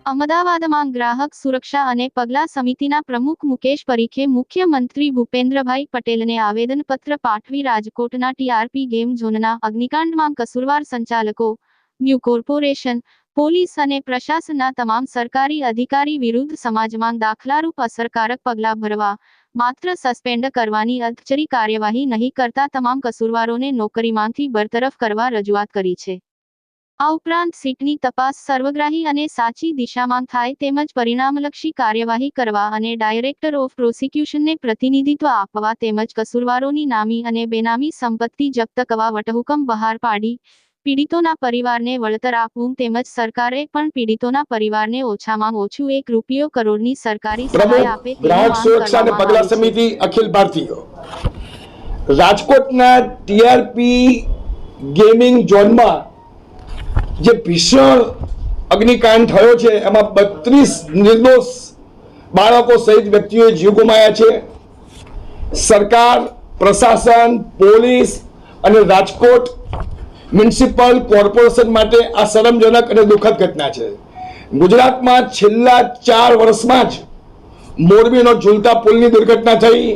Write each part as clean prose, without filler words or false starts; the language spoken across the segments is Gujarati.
અમદાવાદમાં ગ્રાહક સુરક્ષા અને પગલાં સમિતિના પ્રમુખ મુકેશ પરીખે મુખ્યમંત્રી ભૂપેન્દ્રભાઈ પટેલને આવેદનપત્ર પાઠવી રાજકોટના ટીઆરપી ગેમ ઝોનના અગ્નિકાંડમાં કસૂરવાર સંચાલકો, ન્યૂ કોર્પોરેશન, પોલીસ અને પ્રશાસનના તમામ સરકારી અધિકારી વિરુદ્ધ સમાજમાં દાખલારૂપ અસરકારક પગલાં ભરવા, માત્ર સસ્પેન્ડ કરવાની અધચરી કાર્યવાહી નહીં કરતા તમામ કસૂરવારોને નોકરીમાંથી બરતરફ કરવા રજૂઆત કરી છે। આ ઉપરાંત સીટની તપાસ સર્વગ્રાહી અને સાચી દિશામાં થાય તેમજ પરિણામલક્ષી કાર્યવાહી કરવા અને ડાયરેક્ટર ઓફ પ્રોસિક્યુશનને પ્રતિનિધિત્વ આપવા તેમજ કસૂરવારોની નામી અને બેનામી સંપત્તિ જપ્ત કરવા વટહુકમ બહાર પાડી પીડિતોના પરિવારને વળતર આપવું તેમજ સરકારે પણ પીડિતોના પરિવારને ઓછામાં ઓછું ₹1 કરોડની સરકારી સહાય આપે ગ્રાહક સુરક્ષા અને પગલાં સમિતિ અખિલ ભારતીય રાજકોટના ટીઆરપી ગેમિંગ ઝોનમાં જે ભીષણ અગ્નિકાંડ થયો છે એમાં 32 નિર્દોષ બાળકો સહિત વ્યક્તિઓએ જીવ ગુમાવ્યા છે। સરકાર, પ્રશાસન, પોલીસ અને રાજકોટ મ્યુનિસિપલ કોર્પોરેશન માટે આ શરમજનક અને દુઃખદ ઘટના છે। ગુજરાતમાં છેલ્લા 4 વર્ષમાં જ મોરબીનો ઝૂલતા પુલની દુર્ઘટના થઈ,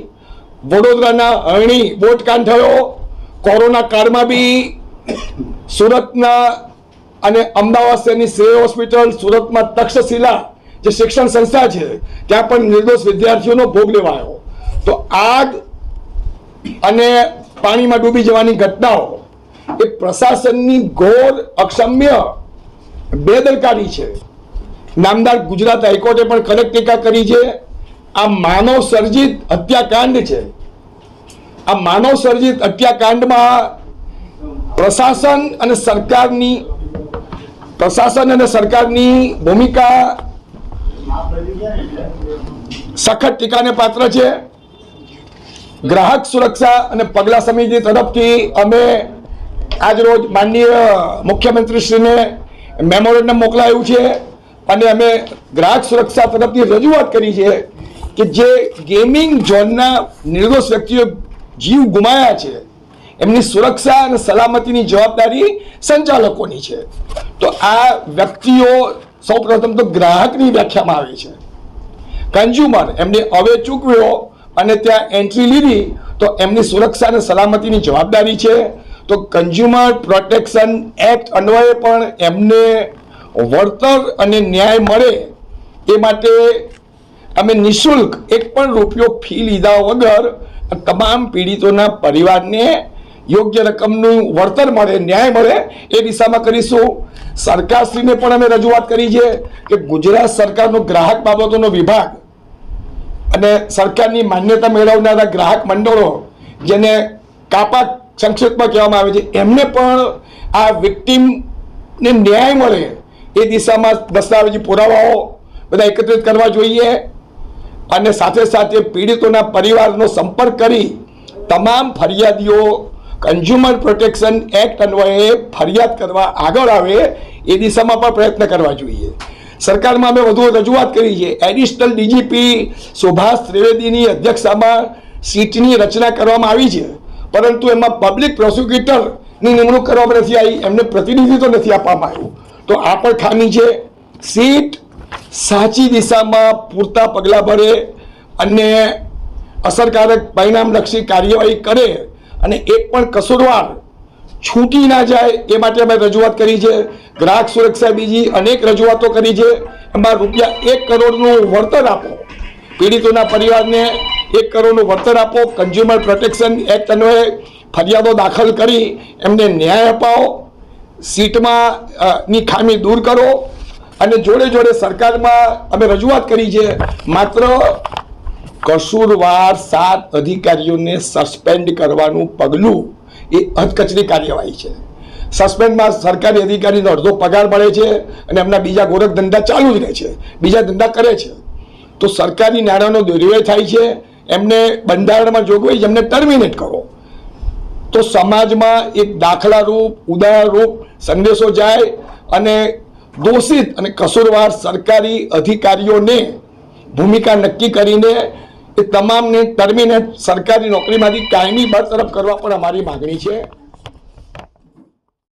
વડોદરાના અરણી બોટકાંડ થયો, કોરોના કાળમાં બી સુરતના અને અમદાવાદ શહેરની શ્રેય હોસ્પિટલ, સુરતમાં તક્ષશિલા જે શિક્ષણ સંસ્થા છે ત્યાં પણ નિર્દોષ વિદ્યાર્થીઓનો ભોગ લેવાયો। તો આગ અને પાણીમાં ડૂબી જવાની ઘટનાઓ એ પ્રશાસનની ઘોર અક્ષમ્ય બેદરકારી છે। નામદાર ગુજરાત હાઈકોર્ટે પણ કડક ટીકા કરી છે। આ માનવ સર્જિત હત્યાકાંડ છે। આ માનવ સર્જિત હત્યાકાંડમાં પ્રશાસન અને સરકારની ભૂમિકા સખત ટીકાને પાત્ર છે। ગ્રાહક સુરક્ષા અને પગલાં સમિતિ તરફથી અમે આજરોજ માનનીય મુખ્યમંત્રીશ્રીને મેમોરેન્ડમ મોકલાયું છે અને અમે ગ્રાહક સુરક્ષા તરફથી રજૂઆત કરી છે કે જે ગેમિંગ ઝોનના નિર્દોષ વ્યક્તિઓ જીવ ગુમાવ્યા છે એમની સુરક્ષા અને સલામતીની જવાબદારી સંચાલકોની છે। તો આ વ્યક્તિઓ સૌપ્રથમ તો ગ્રાહકની વ્યાખ્યામાં આવે છે। કન્ઝ્યુમર એમને હવે ચૂકવ્યો અને ત્યાં એન્ટ્રી લીધી તો એમની સુરક્ષા અને સલામતીની જવાબદારી છે। તો કન્ઝ્યુમર પ્રોટેક્શન એક્ટ અન્વયે પણ એમને વળતર અને ન્યાય મળે એ માટે અમે નિઃશુલ્ક ₹1 ફી લીધા વગર તમામ પીડિતોના પરિવારને યોગ્ય રકમનું વળતર મળે, ન્યાય મળે એ દિશામાં કરીશું। સરકારશ્રીને પણ અમે રજૂઆત કરી છે કે ગુજરાત સરકારનો ગ્રાહક બાબતોનો વિભાગ અને સરકારની માન્યતા મેળવનારા ગ્રાહક મંડળો જેને કાપા સંક્ષેપમાં કહેવામાં આવે છે એમને પણ આ વિક્ટીમને ન્યાય મળે એ દિશામાં દસ્તાવેજી પુરાવાઓ બધા એકત્રિત કરવા જોઈએ અને સાથે સાથે પીડિતોના પરિવારનો સંપર્ક કરી તમામ ફરિયાદીઓ કન્ઝ્યુમર પ્રોટેક્શન એક્ટ અન્વયે ફરિયાદ કરવા આગળ આવે એ દિશામાં પણ પ્રયત્ન કરવા જોઈએ। સરકારમાં અમે વધુ રજૂઆત કરી છે। એડિશનલ ડીજીપી સુભાષ ત્રિવેદીની અધ્યક્ષતામાં સીટની રચના કરવામાં આવી છે, પરંતુ એમાં પબ્લિક પ્રોસિક્યુટરની નિમણૂક કરવામાં નથી આવી, એમને પ્રતિનિધિત્વ નથી આપવામાં આવ્યું। તો આ પણ ખામી છે। સીટ સાચી દિશામાં પૂરતા પગલાં ભરે અને અસરકારક પરિણામલક્ષી કાર્યવાહી કરે અને એક પણ કસૂરવાર છૂટી ના જાય એ માટે અમે રજૂઆત કરી છે। ગ્રાહક સુરક્ષા બીજી અનેક રજૂઆતો કરી છે, એમાં ₹1 કરોડનું વળતર આપો, પીડિતોના પરિવારને ₹1 કરોડનું વળતર આપો, કન્ઝ્યુમર પ્રોટેક્શન એક્ટ અન્વયે ફરિયાદો દાખલ કરી એમને ન્યાય અપાવો, સીટમાં ની ખામી દૂર કરો અને જોડે જોડે સરકારમાં અમે રજૂઆત કરી છે માત્ર કસૂરવાર 7 અધિકારીઓને સસ્પેન્ડ કરવાનું પગલું એ અધકચરી કાર્યવાહી છે। સસ્પેન્ડમાં સરકારી અધિકારીનો અડધો પગાર મળે છે અને એમના બીજા ગોરખ ધંધા ચાલુ જ રહે છે, બીજા ધંધા કરે છે। તો સરકારી નાણાંનો દુર્વ્યય થાય છે, એમને બંધારણમાં જોગવાઈ છે એમને ટર્મિનેટ કરો તો સમાજમાં એક દાખલારૂપ ઉદાહરણરૂપ સંદેશો જાય અને દોષિત અને કસૂરવાર સરકારી અધિકારીઓને ભૂમિકા નક્કી કરીને એ તમામને ટર્મિનેટ સરકારી નોકરીમાંથી કાયમી બરતરફ કરવા પણ અમારી માગણી છે।